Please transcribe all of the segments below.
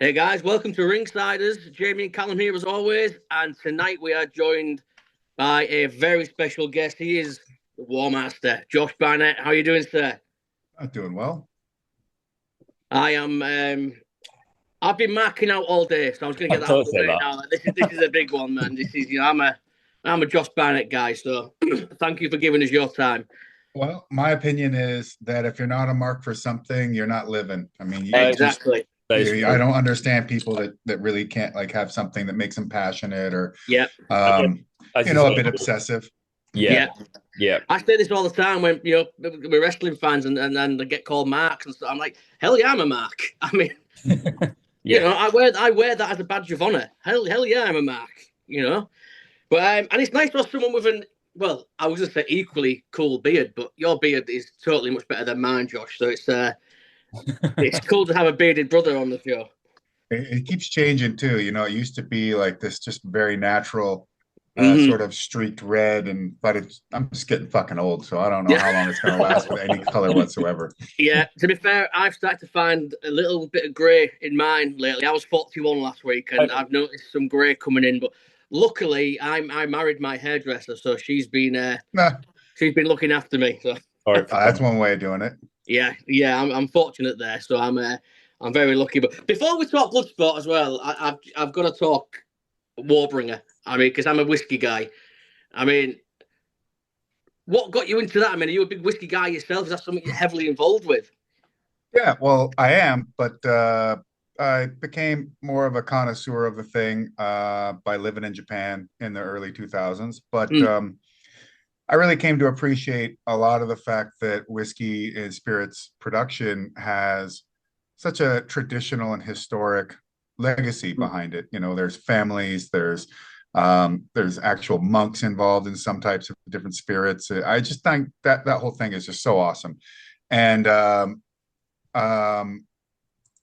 Hey guys, welcome to Ringsiders. Jamie and Callum here as always, and tonight we are joined by a very special guest. He is the War Master, Josh Barnett. How are you doing, sir? Not doing well. I am. I've been marking out all day, so I was going to I get that out of thought the so way that. now. This is a big one, man. This is I'm a Josh Barnett guy, so thank you for giving us your time. Well, my opinion is that if you're not a mark for something, you're not living. I mean, you just Exactly. That is I true. don't understand people that really can't like have something that makes them passionate or Yeah, And then, as you a say, bit obsessive. yeah, yeah. yeah, I say this all the time when we're wrestling fans and they get called marks and stuff. I'm like, hell yeah, I'm a mark. I mean. yeah. I wear that as a badge of honor. Hell yeah, I'm a mark. But and it's nice to have someone with I was gonna say equally cool beard, but your beard is totally much better than mine, Josh. So it's cool to have a bearded brother on the show. It keeps changing too. It used to be like this just very natural sort Hmm. of streaked red, but I'm just getting fucking old, so I don't know Yeah, how long it's going to last with any color whatsoever. yeah. To be fair, I've started to find a little bit of grey in mine lately. I was 41 last week, and I've noticed some grey coming in. But luckily, I married my hairdresser, so Nah, she's been looking after me. So. Or that's one way of doing it. Yeah, I'm fortunate there, so I'm very lucky. But before we talk Bloodsport as well, I've got to talk Warbringer. I mean, because I'm a whiskey guy. I mean, what got you into that? I mean, are you a big whiskey guy yourself? Is that something you're heavily involved with? Yeah, well, I am, but I became more of a connoisseur of the thing by living in Japan in the early 2000s. But Mm, I really came to appreciate a lot of the fact that whiskey and spirits production has such a traditional and historic legacy mm, behind it. There's families, there's actual monks involved in some types of different spirits. I just think that whole thing is just so awesome. And um,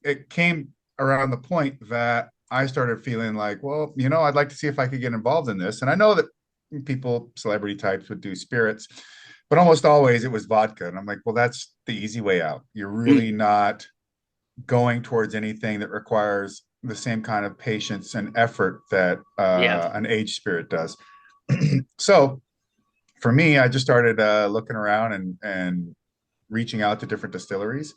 it came around the point that I started feeling like, well, I'd like to see if I could get involved in this. And I know that people, celebrity types, would do spirits, but almost always it was vodka. And I'm like, well, that's the easy way out. You're mm. really not going towards anything that requires the same kind of patience and effort that Yeah, an aged spirit does. So for me, I just started looking around and reaching out to different distilleries,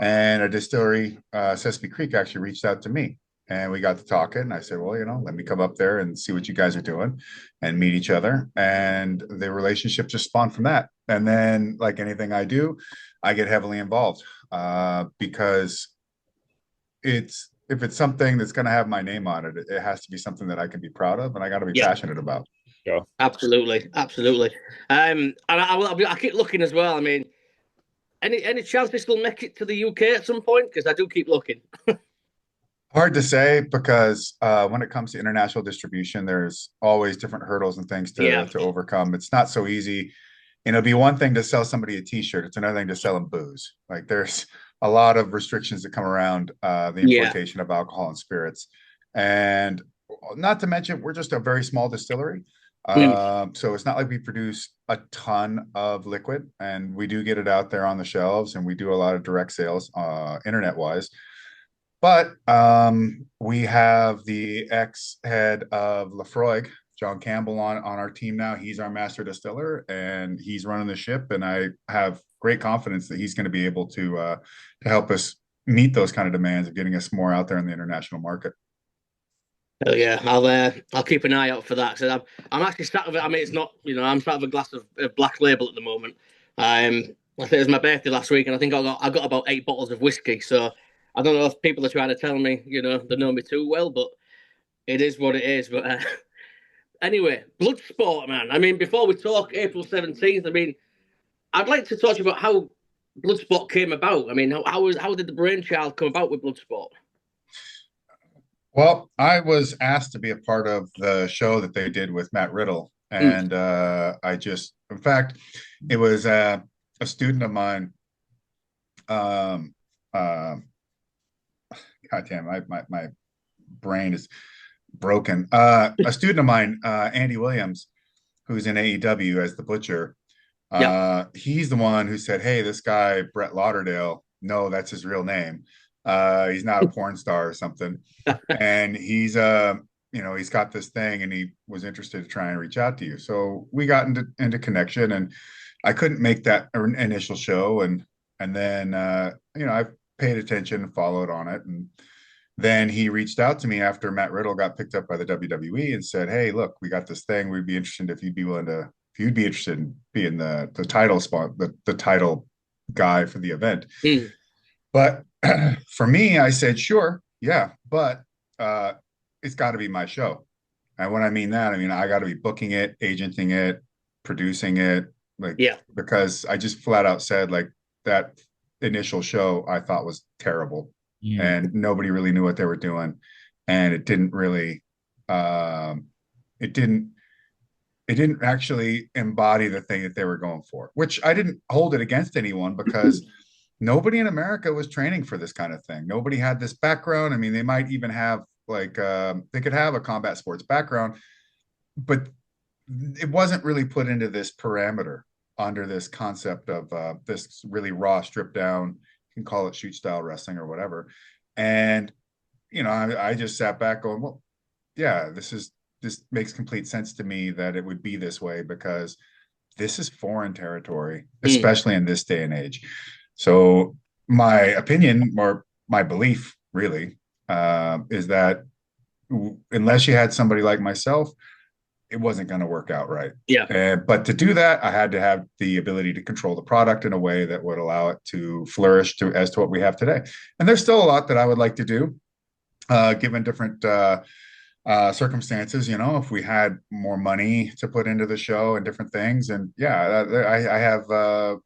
and a distillery, Sesame Creek, actually reached out to me, and we got to talking. And I said, well, let me come up there and see what you guys are doing and meet each other. And the relationship just spawned from that. And then, like anything I do, I get heavily involved because if it's something that's going to have my name on it, it has to be something that I can be proud of and I got to be yeah, passionate about. sure. absolutely, absolutely. And I keep looking as well. I mean, any chance they still make it to the UK at some point? Because I do keep looking. Hard to say because when it comes to international distribution, there's always different hurdles and things Yeah, to overcome. It's not so easy. It'd be one thing to sell somebody a T-shirt. It's another thing to sell them booze. Like there's a lot of restrictions that come around the yeah. importation of alcohol and spirits, and not to mention we're just a very small distillery. Mm. So it's not like we produce a ton of liquid, and we do get it out there on the shelves, and we do a lot of direct sales, internet wise. But we have the ex-head of Lafroig, John Campbell, on our team now. He's our master distiller, and he's running the ship. And I have great confidence that he's going to be able to help us meet those kind of demands of getting us more out there in the international market. Oh yeah, I'll keep an eye out for that. So I'm actually sat with it. I mean, it's not I'm sat with a glass of Black Label at the moment. I think it was my birthday last week, and I think I got about 8 bottles of whiskey. So I don't know if people are trying to tell me they know me too well, but it is what it is. But anyway, Bloodsport, man. I mean, before we talk April 17th, I mean, I'd like to talk to you about how Bloodsport came about. I mean, how did the brainchild come about with Bloodsport? Well, I was asked to be a part of the show that they did with Matt Riddle, Mm, and in fact, it was a student of mine. Um, uh, God damn, my brain is broken. A student of mine, Andy Williams, who's in AEW as the Butcher, yep. he's the one who said, "Hey, this guy Brett Lauderdale, no, that's his real name. He's not a porn star or something. And he's he's got this thing and he was interested to try and reach out to you. So we got into connection and I couldn't make that initial show and then I paid attention and followed on it. And then he reached out to me after Matt Riddle got picked up by the WWE and said, "Hey, look, we got this thing. We'd be interested if you'd be interested in being the title spot, the title guy for the event." Mm. But for me, I said, "Sure, yeah, but it's got to be my show." And when I mean that, I mean I got to be booking it, agenting it, producing it, like Yeah. because I just flat out said like that initial show I thought was terrible and nobody really knew what they were doing and it didn't really it didn't actually embody the thing that they were going for, which I didn't hold it against anyone because nobody in America was training for this kind of thing. Nobody had this background. I mean, they might even have like they could have a combat sports background, but it wasn't really put into this parameter under this concept of this really raw, stripped down. You can call it shoot style wrestling or whatever. And I just sat back going, well, yeah, this makes complete sense to me that it would be this way because this is foreign territory, especially in this day and age. So my opinion or my belief really is that unless you had somebody like myself, it wasn't going to work out right. Yeah. But to do that, I had to have the ability to control the product in a way that would allow it to flourish as to what we have today. And there's still a lot that I would like to do, given different circumstances. If we had more money to put into the show and different things. And yeah, I have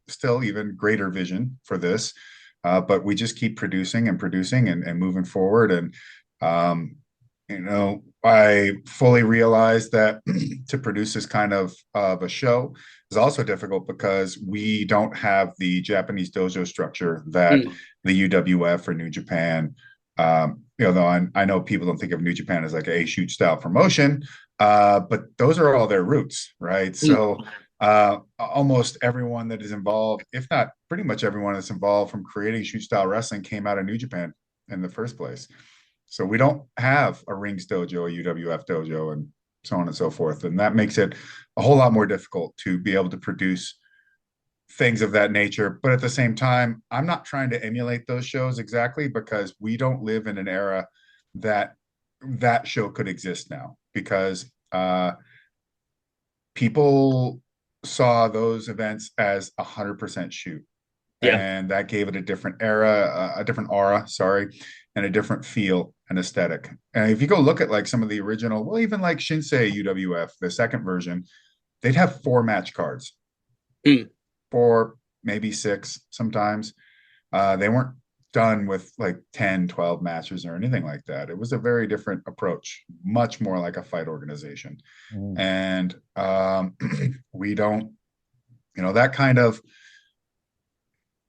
still even greater vision for this. But we just keep producing and moving forward. And I fully realize that to produce this kind of a show is also difficult because we don't have the Japanese dojo structure that the UWF or New Japan, though I know people don't think of New Japan as like a shoot style promotion, but those are all their roots, right? So almost everyone that is involved, if not pretty much everyone that's involved from creating shoot style wrestling came out of New Japan in the first place. So we don't have a Rings dojo, a UWF dojo, and so on and so forth. And that makes it a whole lot more difficult to be able to produce things of that nature. But at the same time, I'm not trying to emulate those shows exactly because we don't live in an era that show could exist now because people saw those events as 100% shoot. Yeah. And that gave it a different era, a different aura, sorry, and a different feel and aesthetic. And if you go look at like some of the original, well, even like Shinsei UWF, the second version, they'd have 4 match cards, 4, maybe 6 sometimes. They weren't done with like 10, 12 matches or anything like that. It was a very different approach, much more like a fight organization. And we don't, that kind of,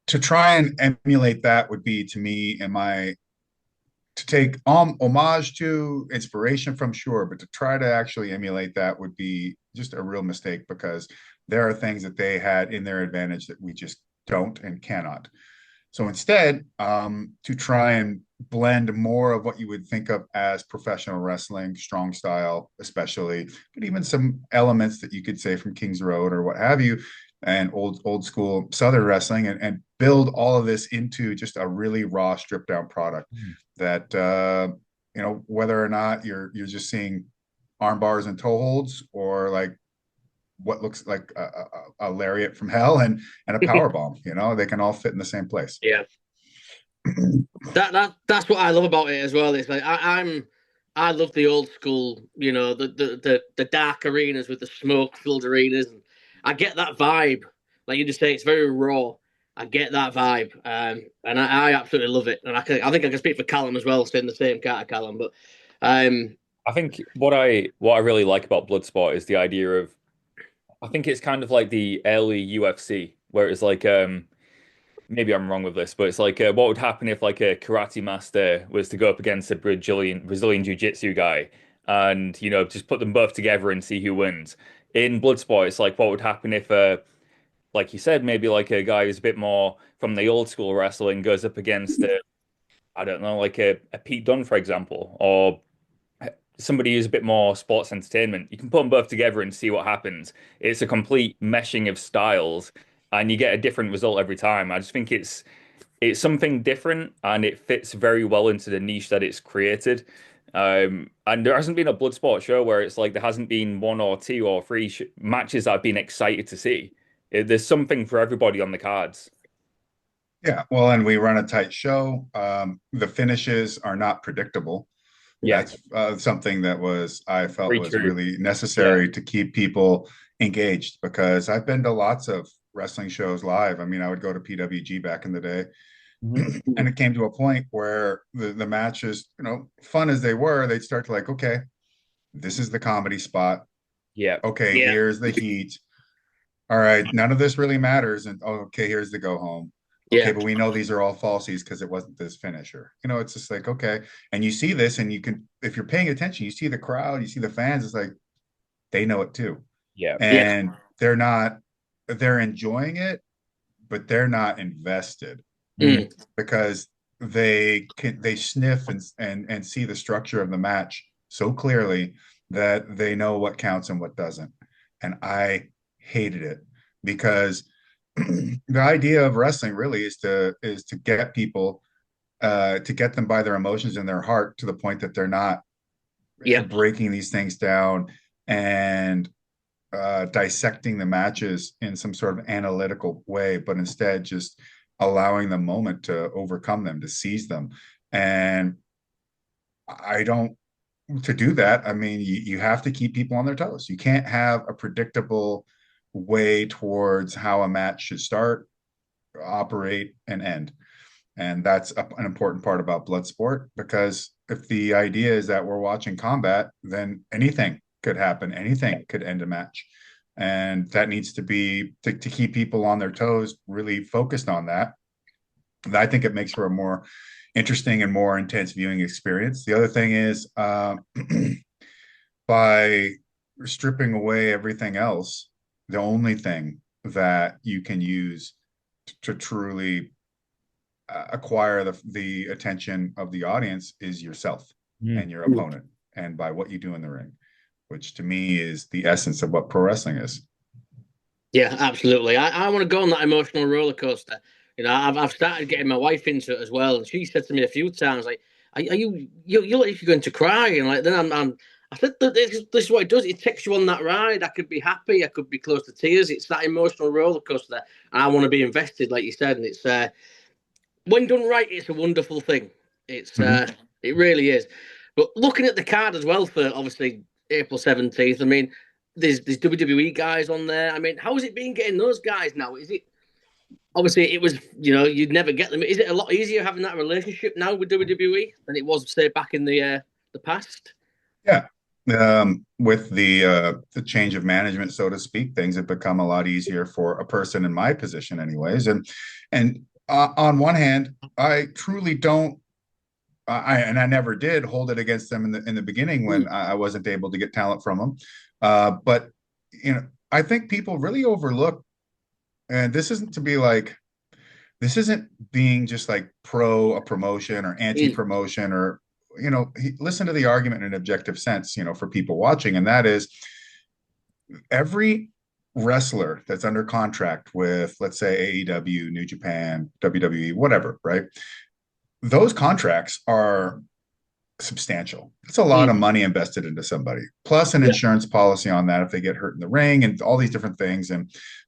to try and emulate that would be to me to take homage to, inspiration from, sure, but to try to actually emulate that would be just a real mistake because there are things that they had in their advantage that we just don't and cannot. So instead, to try and blend more of what you would think of as professional wrestling, strong style, especially, but even some elements that you could say from King's Road or what have you, and old school Southern wrestling, and build all of this into just a really raw, stripped down product that whether or not you're just seeing arm bars and toe holds or like what looks like a lariat from hell and a power bomb, they can all fit in the same place. Yeah. That's what I love about it as well. It's like I love the old school, the dark arenas with the smoke filled arenas. And I get that vibe. Like you just say, it's very raw. I get that vibe. And I absolutely love it. And I think I can speak for Callum as well, staying the same cat of Callum. But I think what I really like about Bloodsport is the idea of, I think it's kind of like the early UFC, where it's like maybe I'm wrong with this, but it's like what would happen if like a karate master was to go up against a Brazilian Jiu-Jitsu guy and just put them both together and see who wins. In Bloodsport, it's like what would happen if like you said, maybe like a guy who's a bit more from the old school wrestling goes up against I don't know, like a Pete Dunne, for example, or somebody who's a bit more sports entertainment. You can put them both together and see what happens. It's a complete meshing of styles, and you get a different result every time. I just think it's something different, and it fits very well into the niche that it's created. And there hasn't been a Bloodsport show where it's like there hasn't been one or two or three matches that I've been excited to see. There's something for everybody on the cards. Yeah, well, and we run a tight show. The finishes are not predictable. Yeah, That's something that I felt very was true. really Yeah. necessary to keep people engaged, because I've been to lots of wrestling shows live. I mean, I would go to PWG back in the day, Mhm. and it came to a point where the matches, fun as they were, they'd start to like, okay, this is the comedy spot. Yeah. Okay, Yeah, here's the heat. All right, none of this really matters. And oh, okay, here's the go home. Okay, yeah, but we know these are all falsies because it wasn't this finisher. It's just like, okay. And you see this, and you can, if you're paying attention, you see the crowd, you see the fans, it's like they know it too. Yeah. yeah. And they're enjoying it, but they're not invested, Mm. Mm. because they sniff and see the structure of the match so clearly that they know what counts and what doesn't. And I hated it, because the idea of wrestling really is to get people, to get them by their emotions and their heart to the point that they're not Yeah. breaking these things down and dissecting the matches in some sort of analytical way, but instead just allowing the moment to overcome them, to seize them. And I don't, to do that, I mean, you have to keep people on their toes. You can't have a predictable way towards how a match should start, operate, and end. And that's an important part about Bloodsport, because if the idea is that we're watching combat, then anything could happen, anything could end a match. And that needs to be to keep people on their toes, really focused on that. And I think it makes for a more interesting and more intense viewing experience. The other thing is, by stripping away everything else, the only thing that you can use to truly acquire the attention of the audience is yourself Mm. and your opponent, and by what you do in the ring, which to me is the essence of what pro wrestling is. Yeah, absolutely. I want to go on that emotional roller coaster. I've started getting my wife into it as well, and she said to me a few times, like, "Are you look like you're going to cry?" And like, then I said, This is what it does. It takes you on that ride. I could be happy, I could be close to tears. It's that emotional roller coaster, and I want to be invested, like you said. And it's when done right, it's a wonderful thing. It's Mm-hmm. it really is. But looking at the card as well for obviously April 17th, I mean, there's WWE guys on there. I mean, how has it been getting those guys now? Is it obviously it was you'd never get them? Is it a lot easier having that relationship now with WWE than it was say back in the past? Yeah. With the change of management, so to speak, things have become a lot easier for a person in my position, anyways. And on one hand, I truly don't. I never did hold it against them in the beginning when I wasn't able to get talent from them. But I think people really overlook, and this isn't being just like pro a promotion or anti Mm. promotion, or listen to the argument in an objective sense, for people watching, and that is every wrestler that's under contract with, let's say, AEW, New Japan, WWE, whatever, right? Those contracts are substantial. It's a lot of Mm. money invested into somebody, plus an Yeah. insurance policy on that if they get hurt in the ring, and all these different things,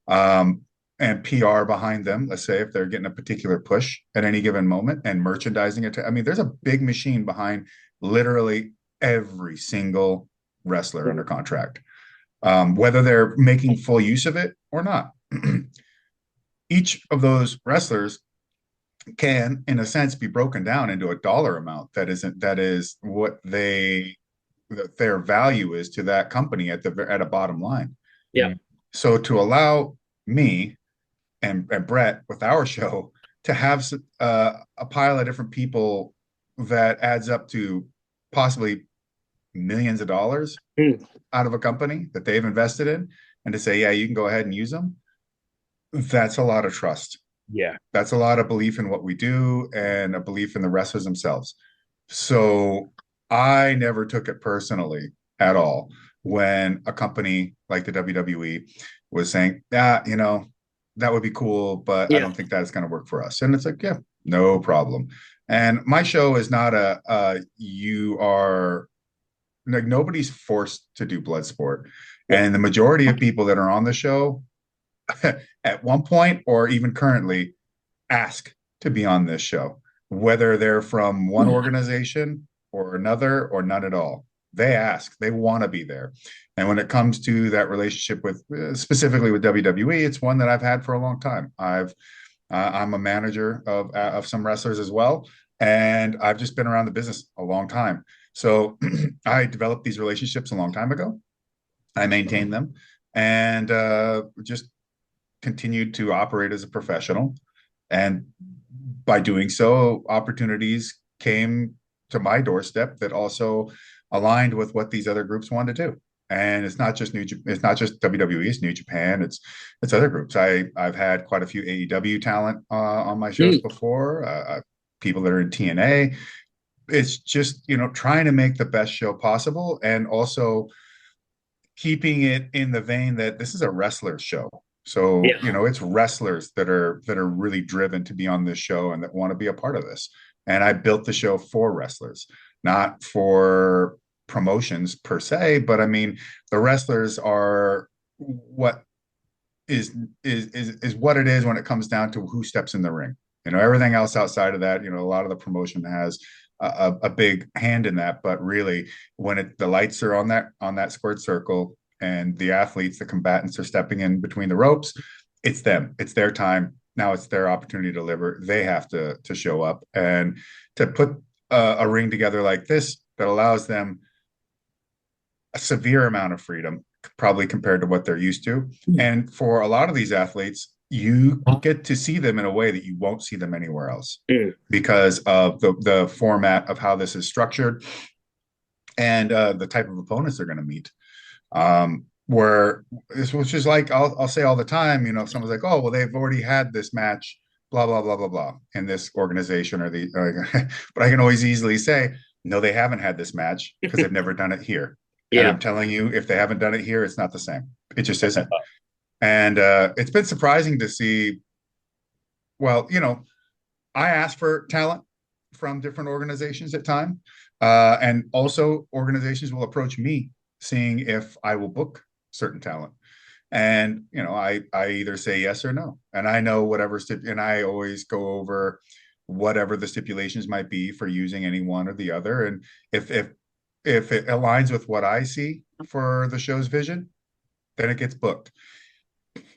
um, and PR behind them. Let's say if they're getting a particular push at any given moment, and merchandising it. I mean, there's a big machine behind literally every single wrestler under contract, whether they're making full use of it or not. Each of those wrestlers can, in a sense, be broken down into a dollar amount that is what their value is to that company at a bottom line. Yeah. Mm. So to allow me and Brett with our show to have a pile of different people that adds up to possibly millions of dollars Mm. out of a company that they've invested in, and to say, yeah, you can go ahead and use them, that's a lot of trust. Yeah. That's a lot of belief in what we do and a belief in the wrestlers themselves. So I never took it personally at all when a company like the WWE was saying, yeah, that would be cool, but I Yeah. don't think that's going to work for us. And it's like, yeah, no problem. And my show is not you are like, nobody's forced to do Bloodsport. Yeah. And the majority of people that are on the show at one point or even currently ask to be on this show, whether they're from one organization or another or none at all. They ask, they want to be there. And when it comes to that relationship with specifically with WWE, it's one that I've had for a long time. I'm a manager of some wrestlers as well, and I've just been around the business a long time. So I developed these relationships a long time ago. I maintained them and just continued to operate as a professional. And by doing so, opportunities came to my doorstep that also aligned with what these other groups wanted to do. And it's not just WWE, it's New Japan, it's other groups. I've had quite a few AEW talent on my shows before, people that are in TNA. It's just, trying to make the best show possible and also keeping it in the vein that this is a wrestler show. So, Yeah. it's wrestlers that are really driven to be on this show and that want to be a part of this. And I built the show for wrestlers, not for promotions per se, but I mean, the wrestlers are what is what it is when it comes down to who steps in the ring. Everything else outside of that, a lot of the promotion has a big hand in that. But really, when the lights are on that squared circle and the athletes, the combatants are stepping in between the ropes, it's them. It's their time. Now it's their opportunity to deliver. They have to show up and to put a ring together like this that allows them a severe amount of freedom, probably compared to what they're used to. And for a lot of these athletes, you get to see them in a way that you won't see them anywhere else because of the format of how this is structured and the type of opponents they're going to meet. Where this, which is like I'll say all the time, if someone's like, oh, well, they've already had this match, blah blah blah blah blah, in this organization or but I can always easily say, no, they haven't had this match because they've never done it here. And I'm telling you, if they haven't done it here, it's not the same. It just isn't. And it's been surprising to see. Well, I ask for talent from different organizations at time, and also organizations will approach me seeing if I will book certain talent. And I either say yes or no, and I know and I always go over whatever the stipulations might be for using any one or the other. And if it aligns with what I see for the show's vision, then it gets booked.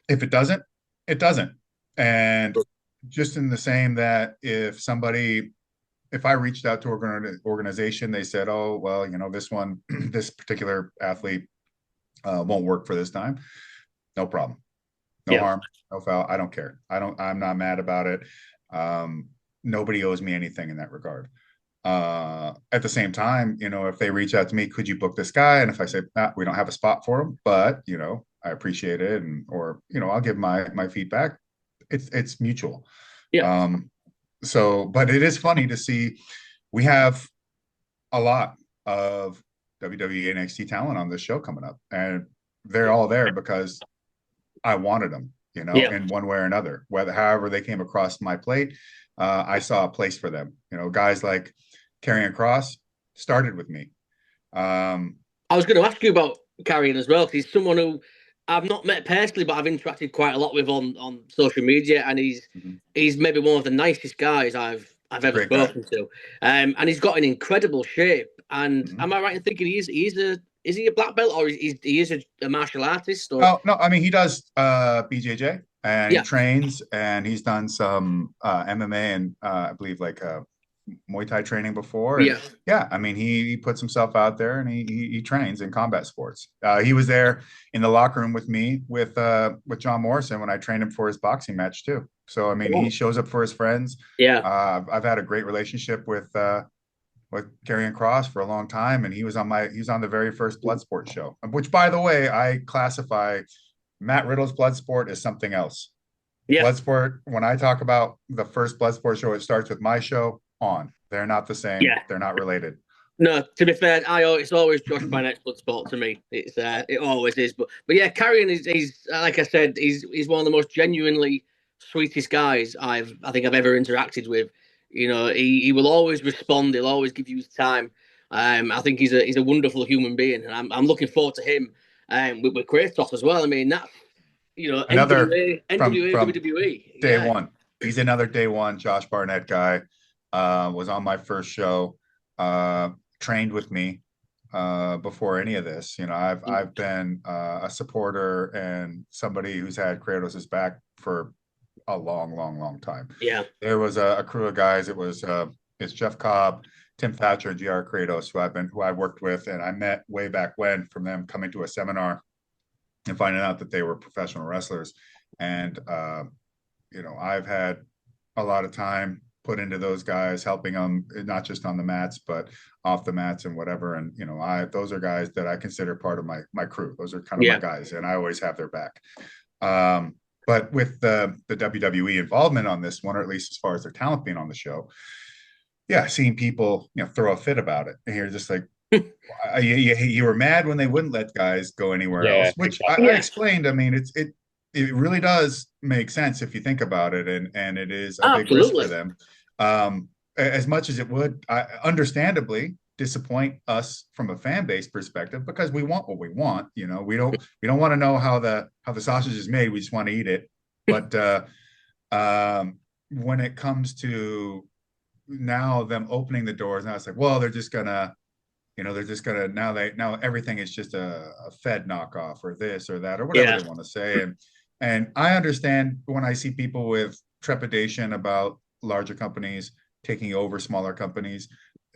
If it doesn't, it doesn't. And just in the same that if I reached out to an organization, they said, oh, well, this particular athlete won't work for this time. No problem. No harm, no foul. I don't care. I'm not mad about it. Nobody owes me anything in that regard. At the same time, if they reach out to me, could you book this guy? And if I say, we don't have a spot for him, but I appreciate it, or I'll give my feedback. It's mutual. But it is funny to see we have a lot of WWE NXT talent on this show coming up, and they're all there because I wanted them, in one way or another. However they came across my plate, I saw a place for them. Guys like Karrion Kross started with me. I was going to ask you about Karrion as well, because he's someone who I've not met personally, but I've interacted quite a lot with on social media, and he's maybe one of the nicest guys I've ever spoken to. And he's got an incredible shape. And am I right in thinking is he a black belt, or he is a martial artist? Or? Oh no, I mean he does BJJ and he trains, and he's done some MMA and I believe like Muay Thai training before. And I mean he puts himself out there and he trains in combat sports. He was there in the locker room with me with John Morrison when I trained him for his boxing match too. So I mean he shows up for his friends. I've had a great relationship with Karrion Kross for a long time, and he was on the very first Bloodsport show, which, by the way, I classify Matt Riddle's Bloodsport as something else. Yeah, Bloodsport, when I talk about the first Bloodsport show, it starts with my show on. They're not the same. yeah. They're not related. No, to be fair, it's always Josh Barnett's Bloodsport to me. It always is. But yeah, Carrion is he's like I said, he's one of the most genuinely sweetest guys I think I've ever interacted with. You know, he will always respond. He'll always give you his time. I think he's a wonderful human being, and I'm looking forward to him with Kratos as well. I mean, that's Another NWA, from WWE. day Yeah, one. He's another day one Josh Barnett guy. Was on my first show. Trained with me before any of this. You know, I've been a supporter and somebody who's had Kratos's back for a long time. yeah, There was a crew of guys. It's Jeff Cobb, Tim Thatcher, and GR Kratos, who I worked with, and I met way back when from them coming to a seminar and finding out that they were professional wrestlers. And you know, I've had a lot of time put into those guys, helping them not just on the mats but off the mats and whatever. And you know, those are guys that I consider part of my crew. Those are kind of my yeah, guys, and I always have their back. But with the WWE involvement on this one, or at least as far as their talent being on the show, yeah, seeing people, you know, throw a fit about it, and you're just like, you were mad when they wouldn't let guys go anywhere Yeah, else, which I exactly. explained. I mean, it really does make sense if you think about it, and it is a big risk for absolutely. them. As much as it would, understandably, disappoint us from a fan base perspective, because we want what we want. You know, we don't want to know how the sausage is made. We just want to eat it. But when it comes to now them opening the doors, now it's like, well, they're just gonna, you know, now everything is just a Fed knockoff or this or that or whatever Yeah, they want to say. And I understand when I see people with trepidation about larger companies taking over smaller companies,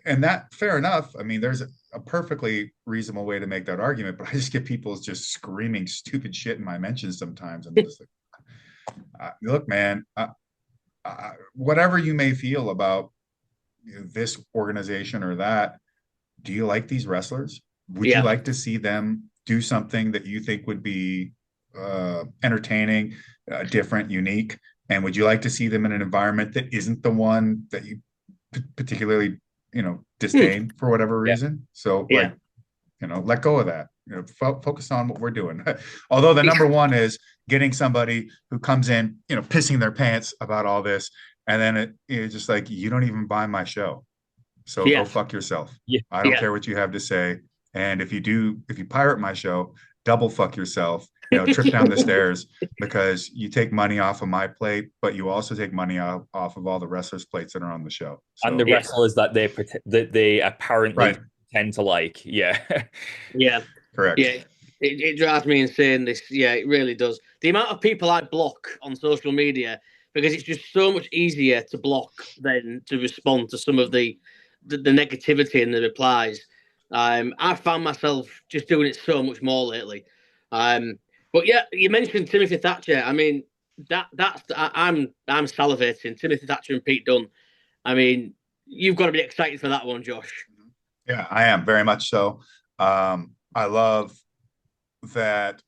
and that, fair enough. I mean, there's a perfectly reasonable way to make that argument, but I just get people just screaming stupid shit in my mentions sometimes, and I'm just like, look, man, whatever you may feel about this organization or that, do you like these wrestlers? Would you yeah. like to see them do something that you think would be entertaining, different, unique? And would you like to see them in an environment that isn't the one that you particularly, you know, Hmm. disdain for whatever Yeah. reason? So, Yeah. like, you know, let go of that. You know, focus on what we're doing. Although the number one is getting somebody who comes in, you know, pissing their pants about all this, and then it's just like, you don't even buy my show, so go Yeah. fuck yourself. Yeah. I don't Yeah. care what you have to say. And if you pirate my show, double fuck yourself. You know, trip down the stairs, because you take money off of my plate, but you also take money off of all the wrestlers' plates that are on the show. And the So, Yeah. wrestlers that they apparently right, tend to like. Yeah. Yeah. correct. Yeah. It drives me insane. This, yeah, it really does. The amount of people I block on social media, because it's just so much easier to block than to respond to some of the negativity in the replies. I found myself just doing it so much more lately. But yeah, you mentioned Timothy Thatcher. I mean, I'm salivating. Timothy Thatcher and Pete Dunne. I mean, you've got to be excited for that one, Josh. Yeah, I am very much so. I love that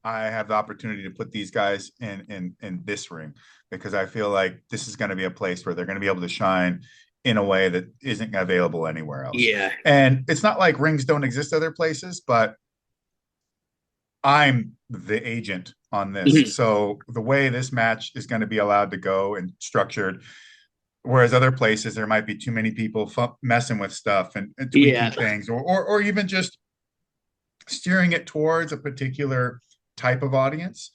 I have the opportunity to put these guys in this ring, because I feel like this is going to be a place where they're going to be able to shine in a way that isn't available anywhere else. Yeah. And it's not like rings don't exist other places, but I'm the agent on this. Mhm. So the way this match is going to be allowed to go and structured, whereas other places there might be too many people messing with stuff and tweaking Yeah. things, or even just steering it towards a particular type of audience,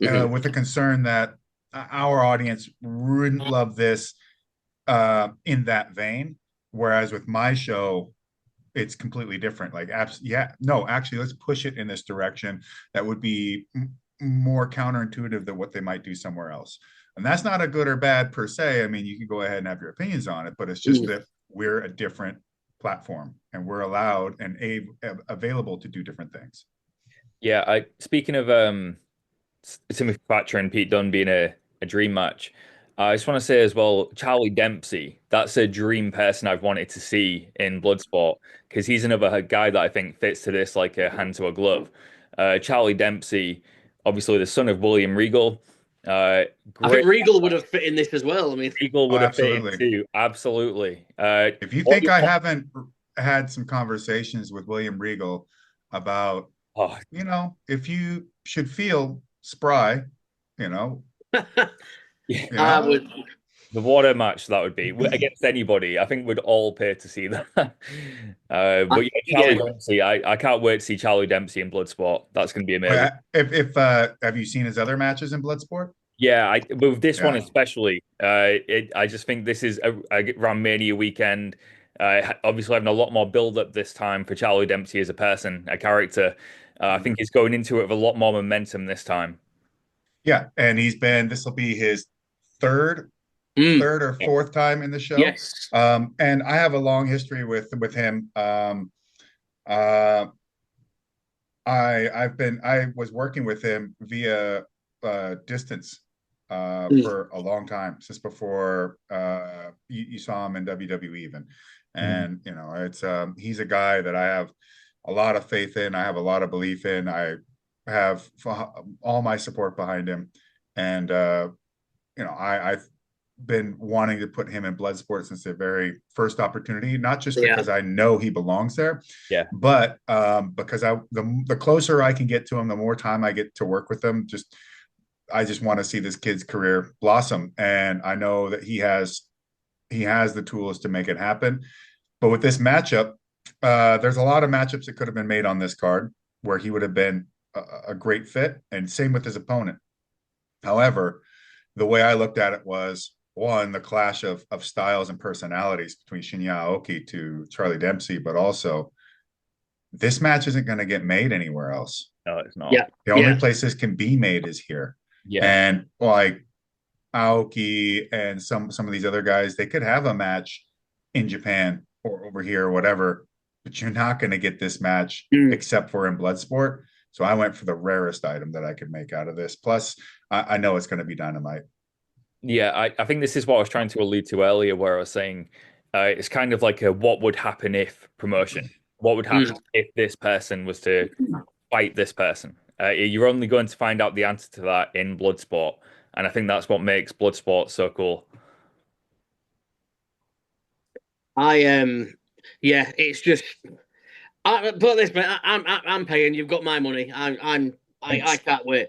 Mhm. with the concern that our audience wouldn't love this in that vein. Whereas with my show, it's completely different. Like, yeah, no, actually, let's push it in this direction that would be more counterintuitive than what they might do somewhere else. And that's not a good or bad per se. I mean, you can go ahead and have your opinions on it, but it's just Mhm. that we're a different platform and we're allowed and available to do different things. Yeah. I speaking of Timothy Thatcher and Pete Dunne being a dream match, I just want to say as well, Charlie Dempsey, that's a dream person I've wanted to see in Bloodsport, because he's another guy that I think fits to this like a hand to a glove. Charlie Dempsey, obviously the son of William Regal. I Great. think Regal would have fit in this as well. I mean, Regal Oh, would have fit in absolutely. too. Absolutely. If you What think you I haven't had some conversations with William Regal about, oh, if you should feel spry, you know, yeah, you I know, would. the water match that would be against anybody. I think we'd all pay to see that. But yeah, Charlie Yeah, Dempsey. I can't wait to see Charlie Dempsey in Bloodsport. That's going to be amazing. if have you seen his other matches in Bloodsport? Yeah, with this one Yeah. especially, I just think this is around Mania weekend. Obviously, having a lot more build up this time for Charlie Dempsey as a person, a character. I think he's going into it with a lot more momentum this time. Yeah, and this will be his third mm, third or fourth time in the show. yes, And I have a long history with him. Uh, I was working with him via distance mm, for a long time, since before you saw him in WWE even. Mhm. And it's he's a guy that I have a lot of faith in. I have a lot of belief in. I have all my support behind him, and I've been wanting to put him in Bloodsport since the very first opportunity, not just yeah, because I know he belongs there, Yeah. but because the closer I can get to him, the more time I get to work with him. I just want to see this kid's career blossom, and I know that he has the tools to make it happen. But with this matchup, there's a lot of matchups that could have been made on this card where he would have been a great fit, and same with his opponent. However, the way I looked at it was, one, the clash of styles and personalities between Shinya Aoki to Charlie Dempsey, but also this match isn't going to get made anywhere else. No, it's not. yeah, The only yeah, place this can be made is here. Yeah. And like Aoki and some of these other guys, they could have a match in Japan or over here or whatever, but you're not going to get this match mm, except for in Bloodsport. So I went for the rarest item that I could make out of this. Plus, I know it's going to be Dynamite. Yeah, I think this is what I was trying to allude to earlier, where I was saying it's kind of like a what would happen if promotion. What would happen mm. if this person was to fight this person? You're only going to find out the answer to that in Bloodsport, and I think that's what makes Bloodsport so cool. I yeah, it's just. Put this, mate. I'm paying. You've got my money. I Thanks. can't wait.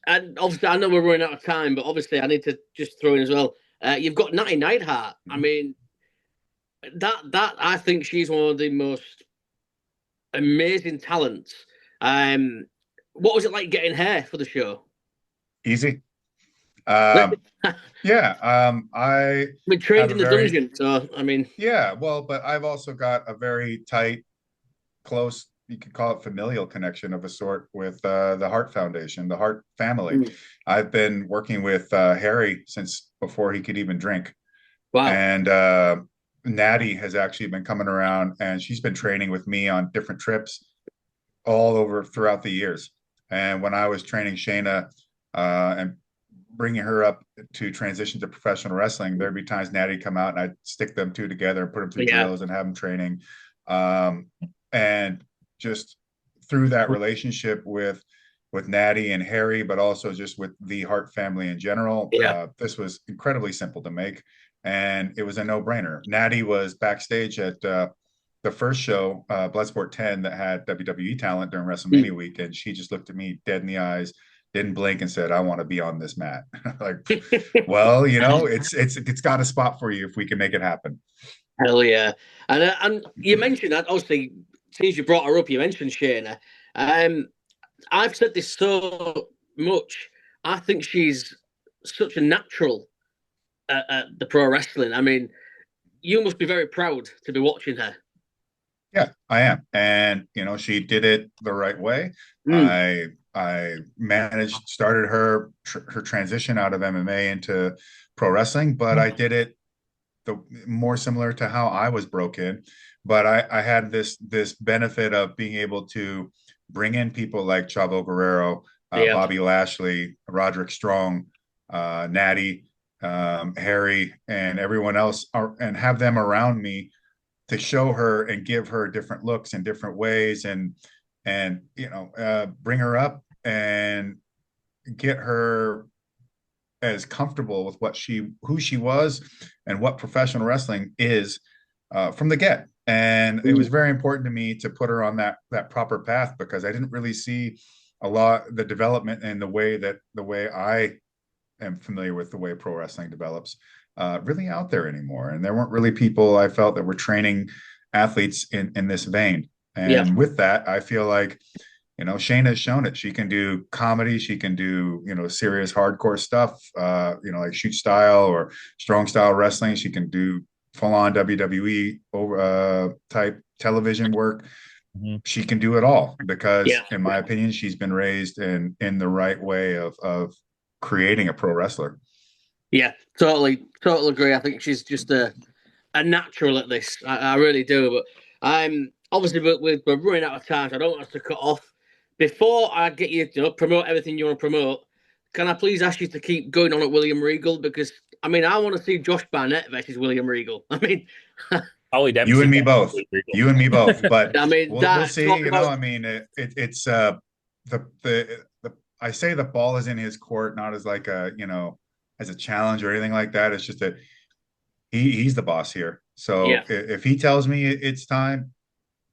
And obviously I know we're running out of time, but obviously I need to just throw in as well. You've got Natty Neidhart. I mean, that I think she's one of the most amazing talents. Um, what was it like getting her for the show? Easy. Yeah. I We trained have a in the very, dungeon, so I mean, yeah, well, but I've also got a very tight, close, you could call it familial connection of a sort with the Hart Foundation, the Hart family. mm, I've been working with Harry since before he could even drink. wow, And Natty has actually been coming around, and she's been training with me on different trips all over throughout the years. And when I was training Shayna and bringing her up to transition to professional wrestling, there'd be times Natty come out and I'd stick them two together and put them through yeah, drills and have them training. And just through that relationship with Natty and Harry, but also just with the Hart family in general, yeah, this was incredibly simple to make, and it was a no-brainer. Natty was backstage at the first show, Bloodsport 10, that had WWE talent during WrestleMania mm. week, and she just looked at me dead in the eyes, didn't blink, and said, "I want to be on this mat." Like, well, it's got a spot for you if we can make it happen. Hell yeah! And you mentioned that obviously since you brought her up, you mentioned Shayna. Um, I've said this so much. I think she's such a natural at the pro wrestling. I mean, you must be very proud to be watching her. Yeah, I am. And she did it the right way. Mm. I started her transition out of MMA into pro wrestling, but I did it the more similar to how I was broken. But I had this benefit of being able to bring in people like Chavo Guerrero, Yeah, Bobby Lashley, Roderick Strong, Natty, Harry, and everyone else, and have them around me to show her and give her different looks in different ways, and bring her up and get her as comfortable with who she was and what professional wrestling is from the get. And it was very important to me to put her on that proper path, because I didn't really see a lot the development in the way I am familiar with the way pro wrestling develops really out there anymore. And there weren't really people I felt that were training athletes in this vein. And with that, I feel like, Shayna has shown it. She can do comedy. She can do, serious hardcore stuff, like shoot style or strong style wrestling. She can do full on WWE type television work. Mm-hmm. She can do it all because, in my opinion, she's been raised in the right way of creating a pro wrestler. Yeah, totally agree. I think she's just a natural at this. I really do. But obviously we're running out of time, so I don't want us to cut off. Before I get you to promote everything you want to promote, can I please ask you to keep going on at William Regal? Because, I want to see Josh Barnett versus William Regal. You and me both. You and me both. But we'll see. It's I say the ball is in his court, not as like as a challenge or anything like that. It's just that he's the boss here. So if he tells me it's time,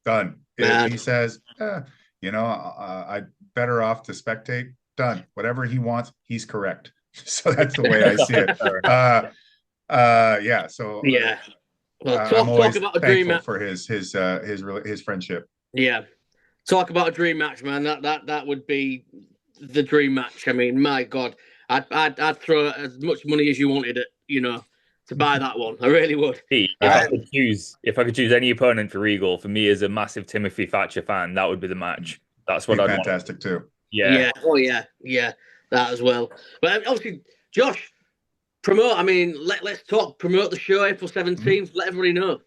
done. If he says, I'd better off to spectate, done. Whatever he wants, he's correct. So that's the way I see it. Well, I'm always about a dream match for his friendship. Yeah, talk about a dream match, man. That would be the dream match. My God, I'd throw as much money as you wanted it, to buy that one. I really would. If I could choose any opponent for Regal, for me as a massive Timothy Thatcher fan, that would be the match. That's what I'd want. Fantastic too. Yeah. Oh yeah, that as well. But obviously, Josh, promote. Let's talk. Promote the show April 17th. Mm-hmm. Let everybody know.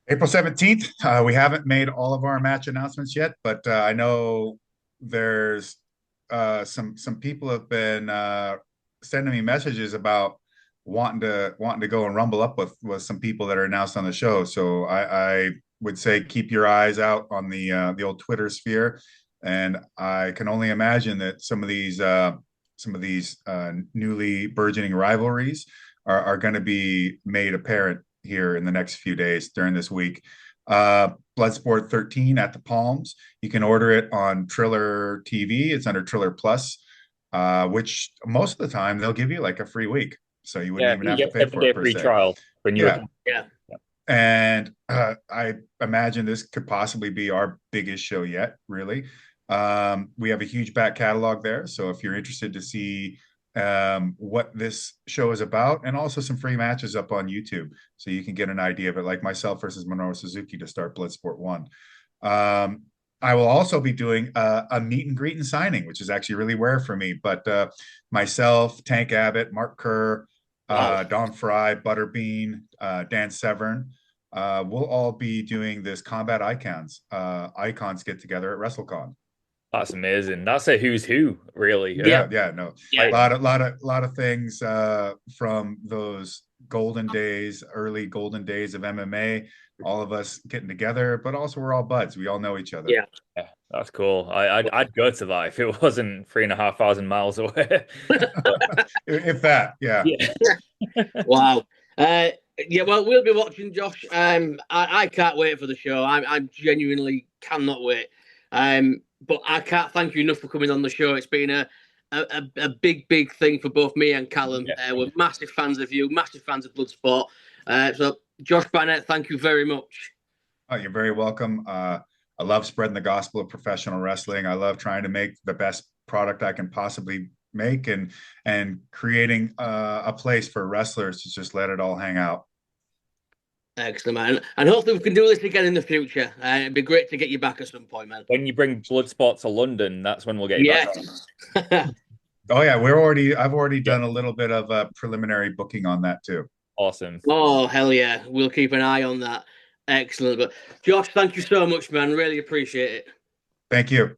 April 17th. We haven't made all of our match announcements yet, but I know there's some people have been sending me messages about wanting to go and rumble up with some people that are announced on the show. So I would say keep your eyes out on the old Twitter sphere, and I can only imagine that some of these newly burgeoning rivalries are going to be made apparent here in the next few days during this week. Bloodsport 13 at the Palms. You can order it on Triller TV. It's under Triller Plus, which most of the time they'll give you like a free week. So you wouldn't even have to pay for it per free se. Trial when you And I imagine this could possibly be our biggest show yet, really. We have a huge back catalog there. So if you're interested to see what this show is about, and also some free matches up on YouTube, so you can get an idea of it, like myself versus Minoru Suzuki to start Bloodsport 1. I will also be doing a meet and greet and signing, which is actually really rare for me. But myself, Tank Abbott, Mark Kerr, Don Fry, Butterbean, Dan Severn, we'll all be doing this Combat Icons get together at WrestleCon. That's amazing. That's a who's who, really. A lot of things from those early golden days of MMA. All of us getting together, but also we're all buds. We all know each other. Yeah, that's cool. I'd go to that if it wasn't 3,500 miles away. If that, yeah. Wow. Well, we'll be watching, Josh. I can't wait for the show. I genuinely cannot wait. But I can't thank you enough for coming on the show. It's been a big thing for both me and Callum. We're massive fans of you, massive fans of Bloodsport. So, Josh Barnett, thank you very much. Oh, you're very welcome. I love spreading the gospel of professional wrestling. I love trying to make the best product I can possibly make, and creating a place for wrestlers to just let it all hang out. Excellent, man. And hopefully we can do this again in the future. It'd be great to get you back at some point, man. When you bring Bloodsport to London, that's when we'll get you back. Oh yeah, I've already done a little bit of preliminary booking on that too. Awesome. Oh hell yeah, we'll keep an eye on that. Excellent. But Josh, thank you so much, man. Really appreciate it. Thank you.